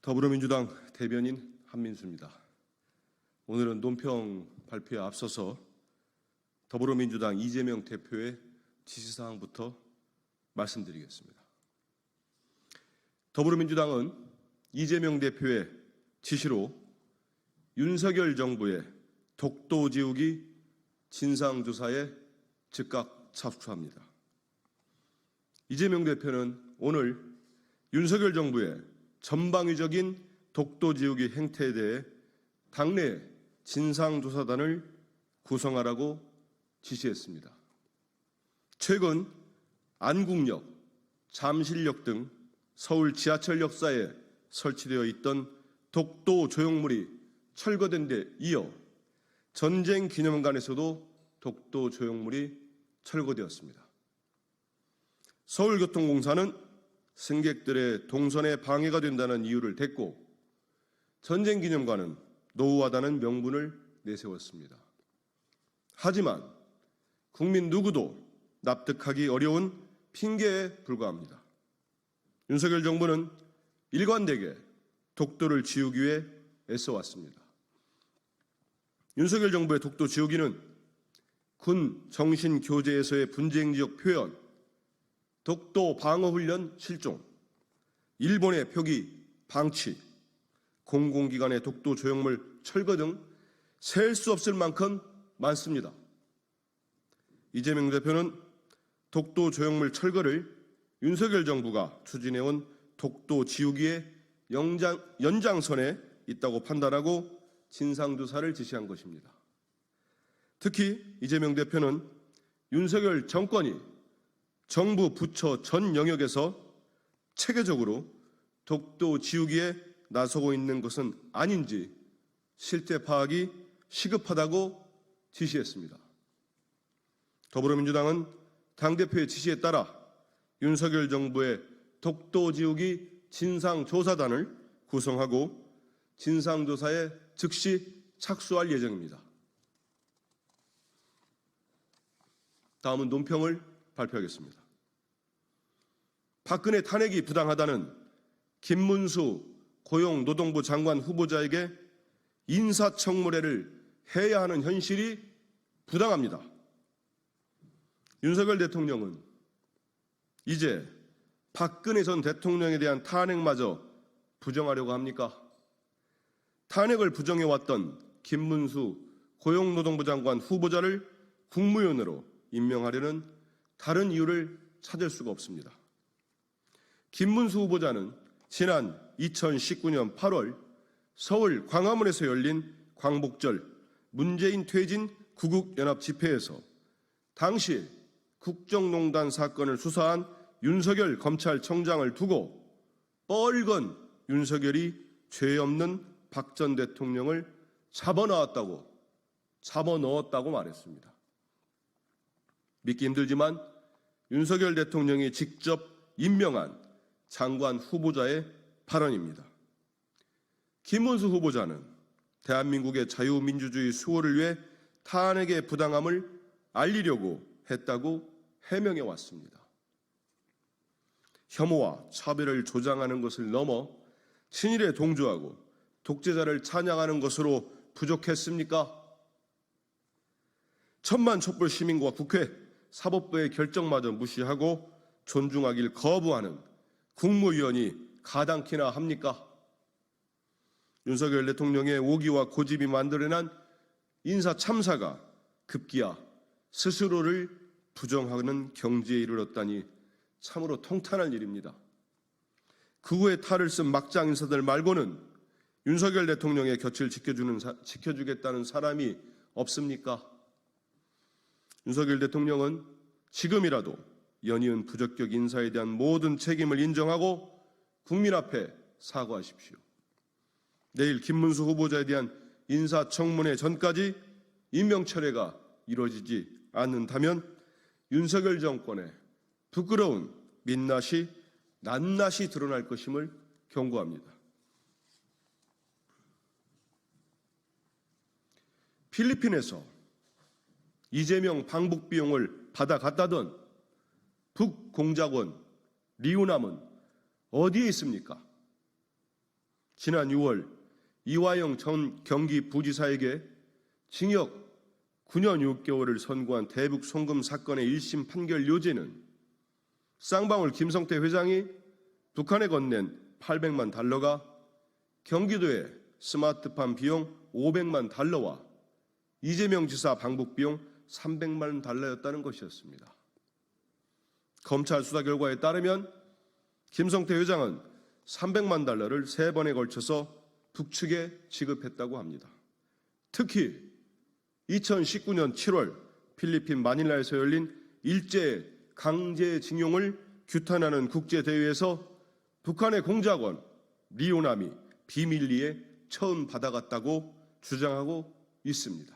더불어민주당 대변인 한민수입니다. 오늘은 논평 발표에 앞서서 더불어민주당 이재명 대표의 지시사항부터 말씀드리겠습니다. 더불어민주당은 이재명 대표의 지시로 윤석열 정부의 독도 지우기 진상조사에 즉각 착수합니다. 이재명 대표는 오늘 윤석열 정부의 전방위적인 독도 지우기 행태에 대해 당내 진상조사단을 구성하라고 지시했습니다. 최근 안국역, 잠실역 등 서울 지하철 역사에 설치되어 있던 독도 조형물이 철거된 데 이어 전쟁기념관에서도 독도 조형물이 철거되었습니다. 서울교통공사는 승객들의 동선에 방해가 된다는 이유를 댔고 전쟁기념관은 노후하다는 명분을 내세웠습니다. 하지만 국민 누구도 납득하기 어려운 핑계에 불과합니다. 윤석열 정부는 일관되게 독도를 지우기 위해 애써왔습니다. 윤석열 정부의 독도 지우기는 군 정신교재에서의 분쟁지역 표현, 독도 방어훈련 실종, 일본의 표기 방치, 공공기관의 독도 조형물 철거 등 셀 수 없을 만큼 많습니다. 이재명 대표는 독도 조형물 철거를 윤석열 정부가 추진해온 독도 지우기의 연장선에 있다고 판단하고 진상조사를 지시한 것입니다. 특히 이재명 대표는 윤석열 정권이 정부 부처 전 영역에서 체계적으로 독도 지우기에 나서고 있는 것은 아닌지 실태 파악이 시급하다고 지시했습니다. 더불어민주당은 당대표의 지시에 따라 윤석열 정부의 독도 지우기 진상조사단을 구성하고 진상조사에 즉시 착수할 예정입니다. 다음은 논평을 발표하겠습니다. 박근혜 탄핵이 부당하다는 김문수 고용노동부 장관 후보자에게 인사청문회를 해야 하는 현실이 부당합니다. 윤석열 대통령은 이제 박근혜 전 대통령에 대한 탄핵마저 부정하려고 합니까? 탄핵을 부정해왔던 김문수 고용노동부 장관 후보자를 국무위원으로 임명하려는 다른 이유를 찾을 수가 없습니다. 김문수 후보자는 지난 2019년 8월 서울 광화문에서 열린 광복절 문재인 퇴진 구국연합 집회에서 당시 국정농단 사건을 수사한 윤석열 검찰청장을 두고 뻘건 윤석열이 죄 없는 박 전 대통령을 잡아넣었다고 말했습니다. 믿기 힘들지만 윤석열 대통령이 직접 임명한 장관 후보자의 발언입니다. 김문수 후보자는 대한민국의 자유민주주의 수호를 위해 탄핵의 부당함을 알리려고 했다고 해명해 왔습니다. 혐오와 차별을 조장하는 것을 넘어 친일에 동조하고 독재자를 찬양하는 것으로 부족했습니까? 천만 촛불 시민과 국회, 사법부의 결정마저 무시하고 존중하길 거부하는 국무위원이 가당키나 합니까? 윤석열 대통령의 오기와 고집이 만들어낸 인사 참사가 급기야 스스로를 부정하는 경지에 이르렀다니 참으로 통탄할 일입니다. 그 후에 탈을 쓴 막장 인사들 말고는 윤석열 대통령의 곁을 지켜주겠다는 사람이 없습니까? 윤석열 대통령은 지금이라도 연이은 부적격 인사에 대한 모든 책임을 인정하고 국민 앞에 사과하십시오. 내일 김문수 후보자에 대한 인사청문회 전까지 임명철회가 이루어지지 않는다면 윤석열 정권의 부끄러운 민낯이 낱낱이 드러날 것임을 경고합니다. 필리핀에서 이재명 방북 비용을 받아갔다던 북공작원 리우남은 어디에 있습니까? 지난 6월 이화영 전 경기부지사에게 징역 9년 6개월을 선고한 대북 송금 사건의 1심 판결 요지는 쌍방울 김성태 회장이 북한에 건넨 800만 달러가 경기도의 스마트팜 비용 500만 달러와 이재명 지사 방북 비용 300만 달러였다는 것이었습니다. 검찰 수사 결과에 따르면 김성태 회장은 300만 달러를 3번에 걸쳐서 북측에 지급했다고 합니다. 특히 2019년 7월 필리핀 마닐라에서 열린 일제 강제징용을 규탄하는 국제대회에서 북한의 공작원 리오남이 비밀리에 처음 받아갔다고 주장하고 있습니다.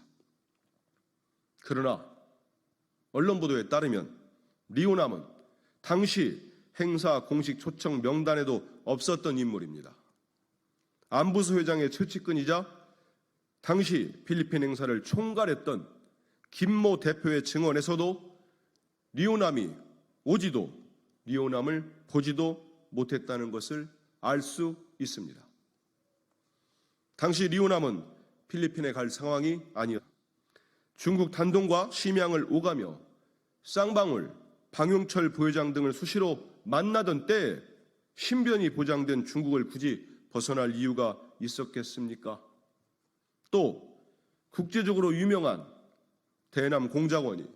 그러나 언론 보도에 따르면 리오남은 당시 행사 공식 초청 명단에도 없었던 인물입니다. 안부수 회장의 최측근이자 당시 필리핀 행사를 총괄했던 김모 대표의 증언에서도 리오남이 오지도 리오남을 보지도 못했다는 것을 알 수 있습니다. 당시 리오남은 필리핀에 갈 상황이 아니었습니다. 중국 단동과 심양을 오가며 쌍방울, 방용철 부회장 등을 수시로 만나던 때에 신변이 보장된 중국을 굳이 벗어날 이유가 있었겠습니까? 또 국제적으로 유명한 대남 공작원이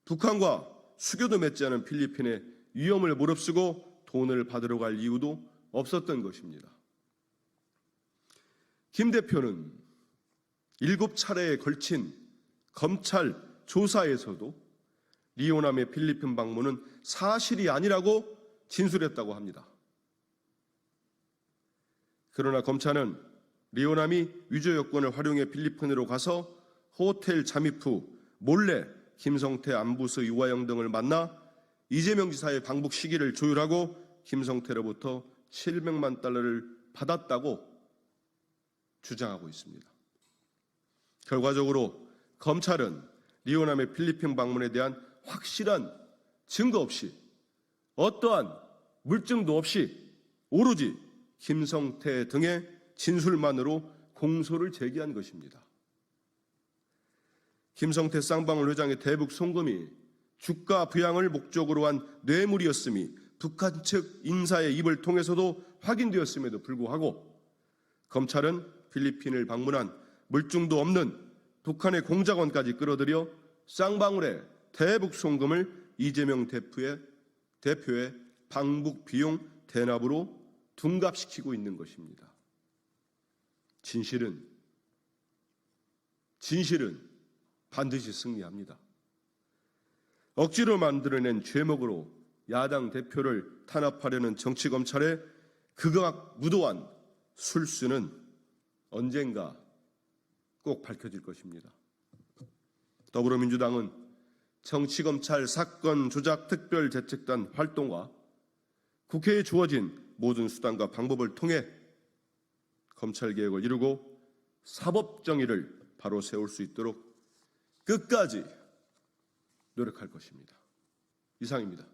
북한과 수교도 맺지 않은 필리핀에 위험을 무릅쓰고 돈을 받으러 갈 이유도 없었던 것입니다. 김 대표는 7차례에 걸친 검찰 조사에서도 리오남의 필리핀 방문은 사실이 아니라고 진술했다고 합니다. 그러나 검찰은 리오남이 위조 여권을 활용해 필리핀으로 가서 호텔 잠입 후 몰래 김성태, 안부수, 이화영 등을 만나 이재명 지사의 방북 시기를 조율하고 김성태로부터 700만 달러를 받았다고 주장하고 있습니다. 결과적으로 검찰은 리오남의 필리핀 방문에 대한 확실한 증거 없이 어떠한 물증도 없이 오로지 김성태 등의 진술만으로 공소를 제기한 것입니다. 김성태 쌍방울 회장의 대북 송금이 주가 부양을 목적으로 한 뇌물이었음이 북한 측 인사의 입을 통해서도 확인되었음에도 불구하고 검찰은 필리핀을 방문한 물증도 없는 북한의 공작원까지 끌어들여 쌍방울의 대북 송금을 이재명 대표의 방북 비용 대납으로 둔갑시키고 있는 것입니다. 진실은 반드시 승리합니다. 억지로 만들어낸 죄목으로 야당 대표를 탄압하려는 정치검찰의 극악무도한 술수는 언젠가 꼭 밝혀질 것입니다. 더불어민주당은 정치검찰 사건 조작 특별대책단 활동과 국회에 주어진 모든 수단과 방법을 통해 검찰개혁을 이루고 사법정의를 바로 세울 수 있도록 끝까지 노력할 것입니다. 이상입니다.